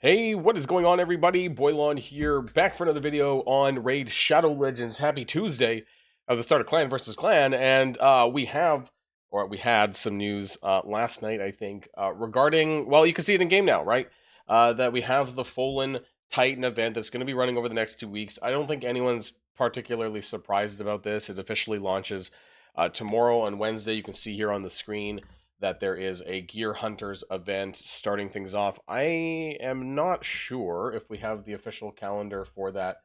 Hey, what is going on, everybody? Boilon here, back for another video on Raid Shadow Legends. Happy Tuesday, the start of Clan versus Clan, and we had some news last night, I think, regarding, well, you can see it in game now, right? That we have the Fallen Titan event that's going to be running over the next 2 weeks. I don't think anyone's particularly surprised about this. It officially launches tomorrow on Wednesday. You can see here on the screen that there is a Gear Hunters event starting things off. I am not sure if we have the official calendar for that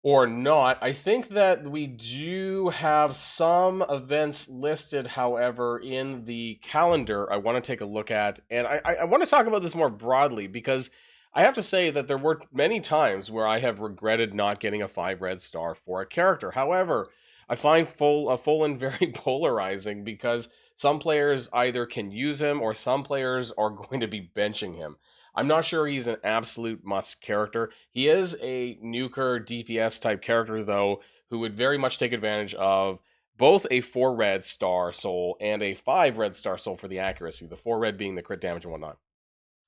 or not. I think that we do have some events listed, however, in the calendar I want to take a look at. And I want to talk about this more broadly because I have to say that there were many times where I have regretted not getting a 5 red star for a character. However, I find Fallen very polarizing because some players either can use him or some players are going to be benching him. I'm not sure he's an absolute must character. He is a nuker DPS type character, though, who would very much take advantage of both a 4 red star soul and a 5 red star soul for the accuracy, the 4 red being the crit damage and whatnot.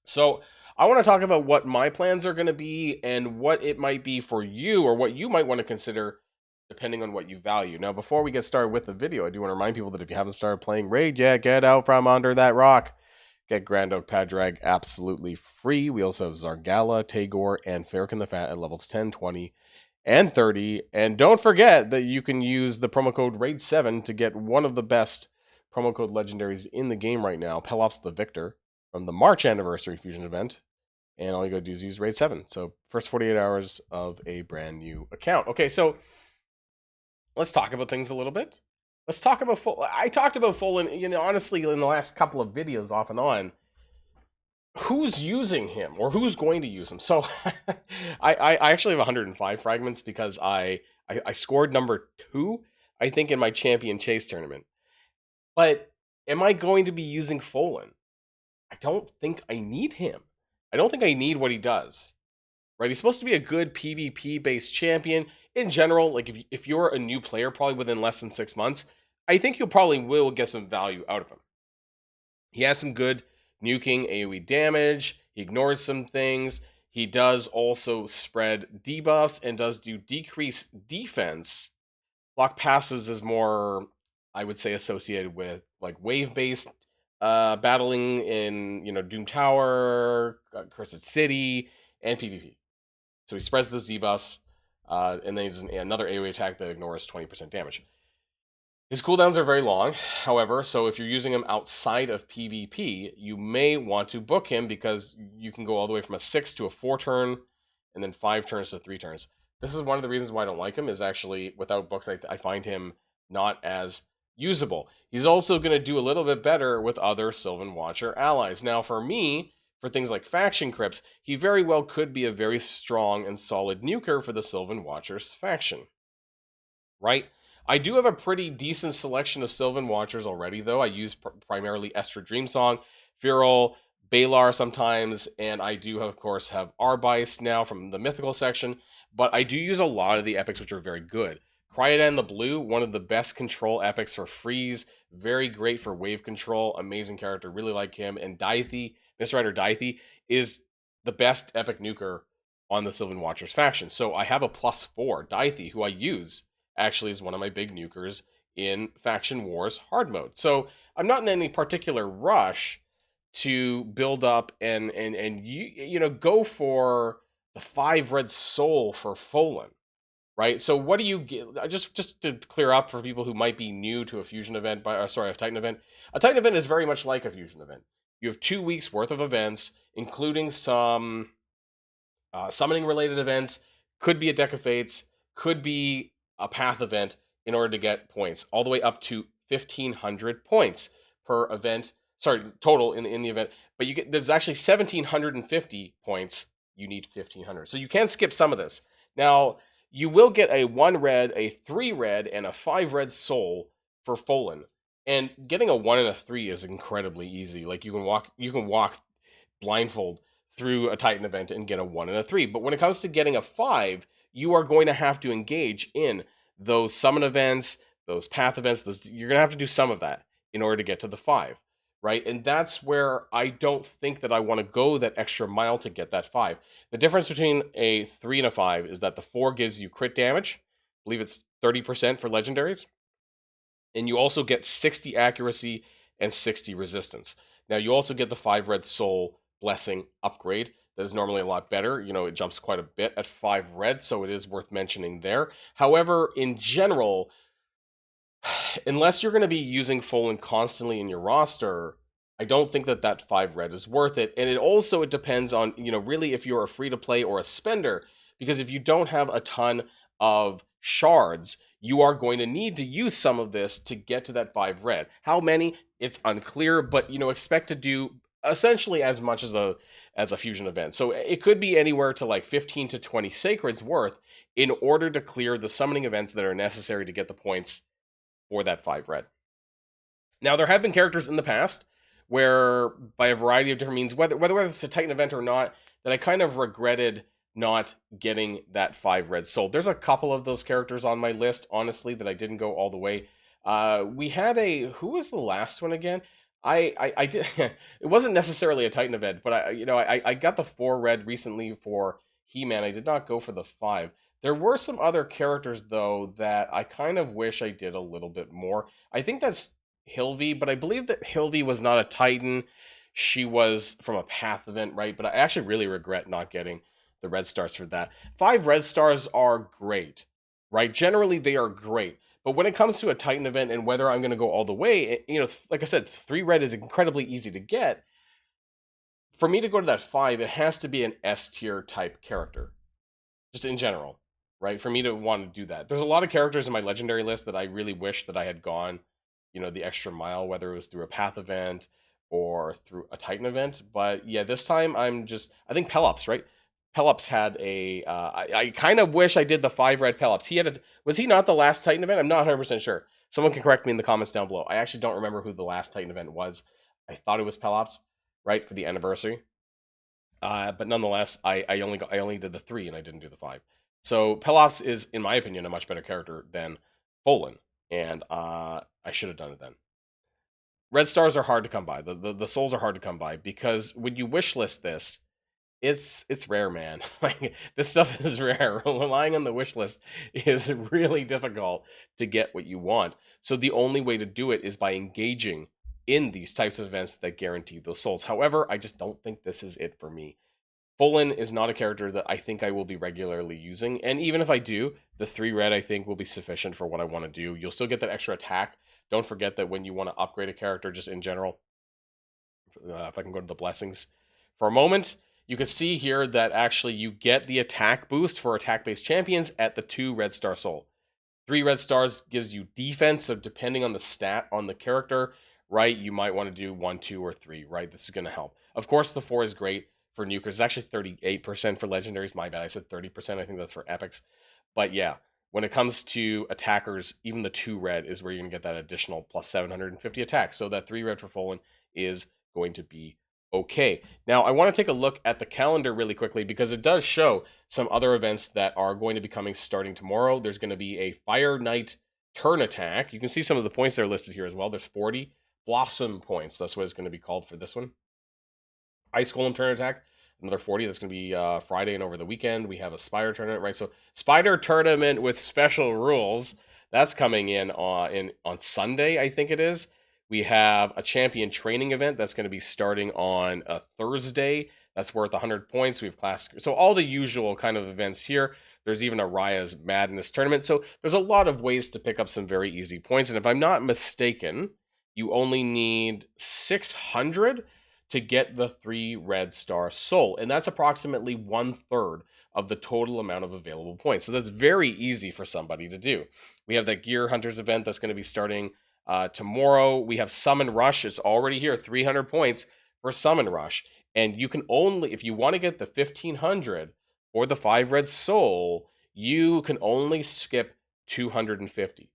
So I want to talk about what my plans are going to be and what it might be for you, or what you might want to consider depending on what you value. Now, before we get started with the video, I do want to remind people that if you haven't started playing Raid yet, get out from under that rock. Get Grand Oak Padrag absolutely free. We also have Zargala, Tagore, and Farrakhan the Fat at levels 10, 20, and 30. And don't forget that you can use the promo code RAID7 to get one of the best promo code legendaries in the game right now, Pelops the Victor, from the March Anniversary Fusion event. And all you gotta do is use RAID7. So first 48 hours of a brand new account. Okay, so let's talk about things a little bit. Let's talk about I talked about Fallen, honestly, in the last couple of videos off and on. Who's using him or who's going to use him? So I actually have 105 fragments because I scored number 2, I think, in my champion chase tournament. But am I going to be using Fallen? I don't think I need him. I don't think I need what he does. Right? He's supposed to be a good PvP based champion. In general, like if you're a new player, probably within less than 6 months, I think you probably will get some value out of him. He has some good nuking AoE damage. He ignores some things. He does also spread debuffs and does do decreased defense. Block passives is more, I would say, associated with like wave-based battling in Doom Tower, Cursed City, and PvP. So he spreads those debuffs, and then he does another AoE attack that ignores 20% damage. His cooldowns are very long, however, so if you're using him outside of PvP, you may want to book him because you can go all the way from a 6 to a 4 turn, and then 5 turns to 3 turns. This is one of the reasons why I don't like him, is actually, without books, I find him not as usable. He's also going to do a little bit better with other Sylvan Watcher allies. Now, for me, for things like faction crypts, he very well could be a very strong and solid nuker for the Sylvan Watchers faction. Right? I do have a pretty decent selection of Sylvan Watchers already, though. I use primarily Estra Dreamsong, Viral, Balar sometimes, and I do, of course, have Arbice now from the mythical section, but I do use a lot of the epics, which are very good. Cryodan the Blue, one of the best control epics for freeze, very great for wave control, amazing character, really like him, and Daithy, Misrider Daithy, is the best epic nuker on the Sylvan Watchers faction. So I have a +4 Daithy, who I use actually is one of my big nukers in Faction Wars hard mode. So I'm not in any particular rush to build up and go for the 5 red soul for Fallen, right? So what do you get? Just to clear up for people who might be new to a fusion event, a Titan event. A Titan event is very much like a fusion event. You have 2 weeks worth of events, including some summoning related events. Could be a deck of fates, could be a path event, in order to get points, all the way up to 1,500 points per event. Sorry, total in the event. But there's actually 1,750 points. You need 1,500. So you can skip some of this. Now, you will get a 1 red, a 3 red, and a 5 red soul for Fallen. And getting a 1 and a 3 is incredibly easy. Like you can walk blindfold through a Titan event and get a 1 and a 3. But when it comes to getting a 5, you are going to have to engage in those summon events, those path events. You're going to have to do some of that in order to get to the 5, right? And that's where I don't think that I want to go that extra mile to get that 5. The difference between a 3 and a 5 is that the 4 gives you crit damage. I believe it's 30% for legendaries. And you also get 60 accuracy and 60 resistance. Now, you also get the 5 red soul blessing upgrade. That is normally a lot better. You know, it jumps quite a bit at 5 red, so it is worth mentioning there. However, in general, unless you're going to be using Folan constantly in your roster, I don't think that that 5 red is worth it. And it depends on, you know, really if you're a free to play or a spender, because if you don't have a ton of shards, you are going to need to use some of this to get to that 5 red. How many? It's unclear, but you know, expect to do essentially as much as a fusion event. So it could be anywhere to like 15 to 20 sacreds worth in order to clear the summoning events that are necessary to get the points for that 5 red. Now, there have been characters in the past where, by a variety of different means, whether it's a Titan event or not, that I kind of regretted not getting that 5 red sold. There's a couple of those characters on my list, honestly, that I didn't go all the way. We had who was the last one again? I did. It wasn't necessarily a Titan event, but I got the 4 red recently for He-Man. I did not go for the 5. There were some other characters, though, that I kind of wish I did a little bit more. I think that's Hilvy, but I believe that Hilvy was not a Titan. She was from a Path event, right? But I actually really regret not getting the red stars for that. 5 red stars are great, right? Generally, they are great. But when it comes to a Titan event and whether I'm going to go all the way, you know, like I said, 3 red is incredibly easy to get. For me to go to that 5, it has to be an S tier type character, just in general, right? For me to want to do that. There's a lot of characters in my legendary list that I really wish that I had gone, you know, the extra mile, whether it was through a Path event or through a Titan event. But yeah, this time I think Pelops, right? Pelops had I kind of wish I did the 5 red Pelops. Was he not the last Titan event? I'm not 100% sure. Someone can correct me in the comments down below. I actually don't remember who the last Titan event was. I thought it was Pelops, right, for the anniversary. But nonetheless, I only did the 3 and I didn't do the 5. So Pelops is, in my opinion, a much better character than Folan, and I should have done it then. Red stars are hard to come by. The souls are hard to come by because when you wishlist this, it's rare, man. Like, this stuff is rare. Relying on the wish list is really difficult to get what you want. So the only way to do it is by engaging in these types of events that guarantee those souls. However, I just don't think this is it for me. Folan is not a character that I think I will be regularly using, and even if I do, the 3 red I think will be sufficient for what I want to do. You'll still get that extra attack. Don't forget that when you want to upgrade a character, just in general, if I can go to the blessings for a moment, you can see here that actually you get the attack boost for attack-based champions at the 2 red star soul. 3 red stars gives you defense, so depending on the stat on the character, right, you might want to do 1, 2, or 3, right? This is going to help. Of course, the 4 is great for nukers. It's actually 38% for legendaries. My bad, I said 30%. I think that's for epics. But yeah, when it comes to attackers, even the 2 red is where you're going to get that additional plus 750 attack. So that 3 red for Folan is going to be okay. Now, I want to take a look at the calendar really quickly because it does show some other events that are going to be coming starting tomorrow. There's going to be a Fire Knight turn attack. You can see some of the points that are listed here as well. There's 40 Blossom points. That's what it's going to be called for this one. Ice Golem turn attack, another 40. That's going to be Friday and over the weekend. We have a Spider tournament, right? So Spider tournament with special rules. That's coming in on Sunday, I think it is. We have a champion training event that's going to be starting on a Thursday. That's worth 100 points. We have class. So all the usual kind of events here. There's even a Raya's Madness tournament. So there's a lot of ways to pick up some very easy points. And if I'm not mistaken, you only need 600 to get the 3 red star soul. And that's approximately 1/3 of the total amount of available points. So that's very easy for somebody to do. We have that Gear Hunters event that's going to be starting tomorrow. We have Summon Rush. It's already here, 300 points for Summon Rush. And you can only, if you want to get the 1500 or the 5 red soul, you can only skip 250.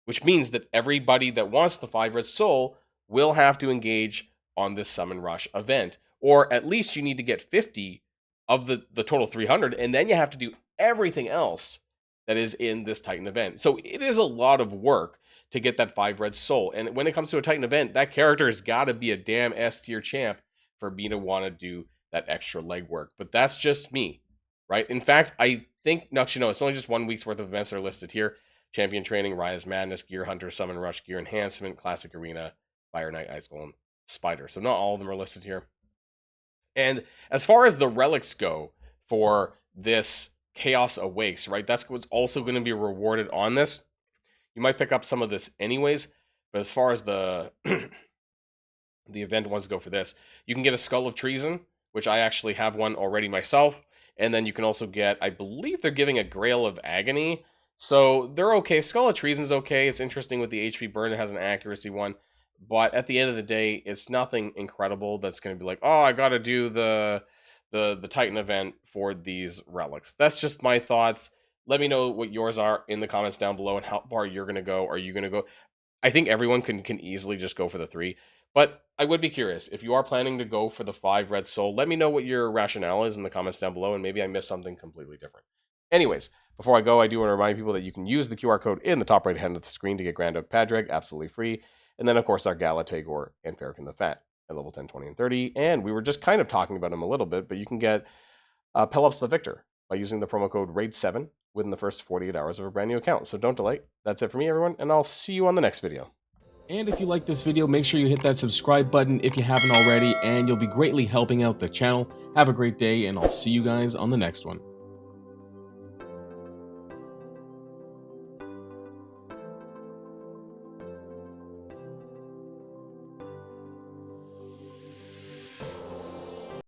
Which means that everybody that wants the 5 red soul will have to engage on this Summon Rush event. Or at least you need to get 50 of the total 300, and then you have to do everything else that is in this Titan event. So it is a lot of work to get that 5 red soul. And when it comes to a Titan event, that character has got to be a damn S tier champ for me to want to do that extra legwork. But that's just me, right? In fact, I think, no, actually, no, it's only just 1 week's worth of events that are listed here. Champion Training, Rise Madness, Gear Hunter, Summon Rush, Gear Enhancement, Classic Arena, Fire Knight, Ice Golem, Spider. So not all of them are listed here. And as far as the relics go for this Chaos Awakes, right? That's what's also going to be rewarded on this. You might pick up some of this anyways, but as far as the the event ones go for this, you can get a Skull of Treason, which I actually have one already myself, and then you can also get, I believe they're giving a Grail of Agony, so they're okay. Skull of Treason's okay. It's interesting with the HP burn. It has an accuracy one, but at the end of the day, it's nothing incredible that's going to be like, oh, I got to do the Titan event for these relics. That's just my thoughts. Let me know what yours are in the comments down below and how far you're going to go. Are you going to go? I think everyone can easily just go for the 3, but I would be curious if you are planning to go for the 5 red soul. Let me know what your rationale is in the comments down below, and maybe I missed something completely different. Anyways, before I go, I do want to remind people that you can use the QR code in the top right hand of the screen to get Grand Oak Padraig absolutely free, and then of course our Gala Tagore and Farrakhan the Fat at level 10, 20, and 30. And we were just kind of talking about him a little bit, but you can get Pelops the Victor by using the promo code RAID7 within the first 48 hours of a brand new account. So don't delay. That's it for me, everyone, and I'll see you on the next video. And if you like this video, make sure you hit that subscribe button if you haven't already, and you'll be greatly helping out the channel. Have a great day, and I'll see you guys on the next one.